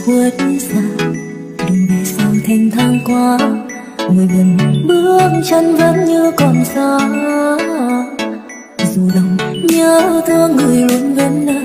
khuất xa, đường về sau thanh thang quá, người gần bước chân vẫn như còn xa. Dù lòng nhớ thương người luôn bên nơi